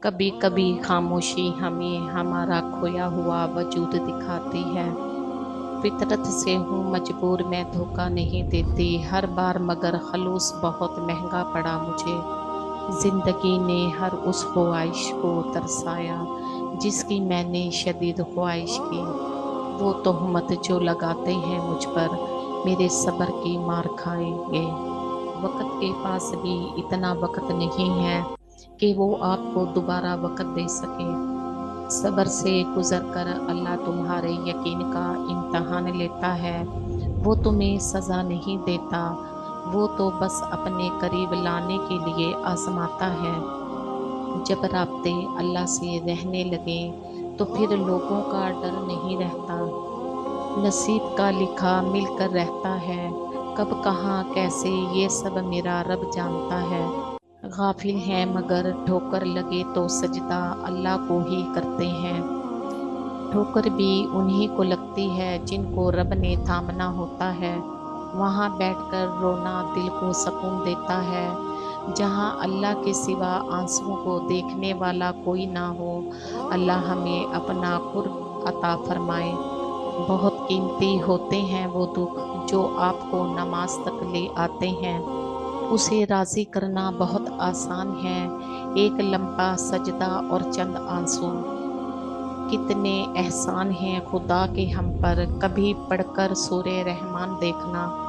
कभी कभी खामोशी हमें हमारा खोया हुआ वजूद दिखाती है। फितरत से हूँ मजबूर, मैं धोखा नहीं देती हर बार, मगर खलूस बहुत महंगा पड़ा मुझे। जिंदगी ने हर उस ख्वाहिश को तरसाया जिसकी मैंने शदीद ख्वाहिश की। वो तोहमत जो लगाते हैं मुझ पर, मेरे सब्र की मार खाएंगे। वक्त के पास भी इतना वक्त नहीं है कि वो आपको दोबारा वक्त दे सके। सब्र से गुजर कर अल्लाह तुम्हारे यकीन का इम्तहान लेता है। वो तुम्हें सजा नहीं देता, वो तो बस अपने करीब लाने के लिए आजमाता है। जब राब्ते अल्लाह से रहने लगे तो फिर लोगों का डर नहीं रहता। नसीब का लिखा मिलकर रहता है, कब कहाँ कैसे ये सब मेरा रब जानता है। गाफिल हैं मगर ठोकर लगे तो सजदा अल्लाह को ही करते हैं। ठोकर भी उन्हीं को लगती है जिनको रब ने थामना होता है। वहां बैठकर रोना दिल को सुकून देता है। जहां अल्लाह के सिवा आंसुओं को देखने वाला कोई ना हो, अल्लाह हमें अपना कुर्ब अता फरमाए। बहुत कीमती होते हैं वो दुख जो आपको नमाज तक ले आते हैं। उसे राजी करना बहुत आसान है, एक लम्हा सजदा और चंद आंसू। कितने एहसान हैं खुदा के हम पर, कभी पढ़कर सूरे रहमान देखना।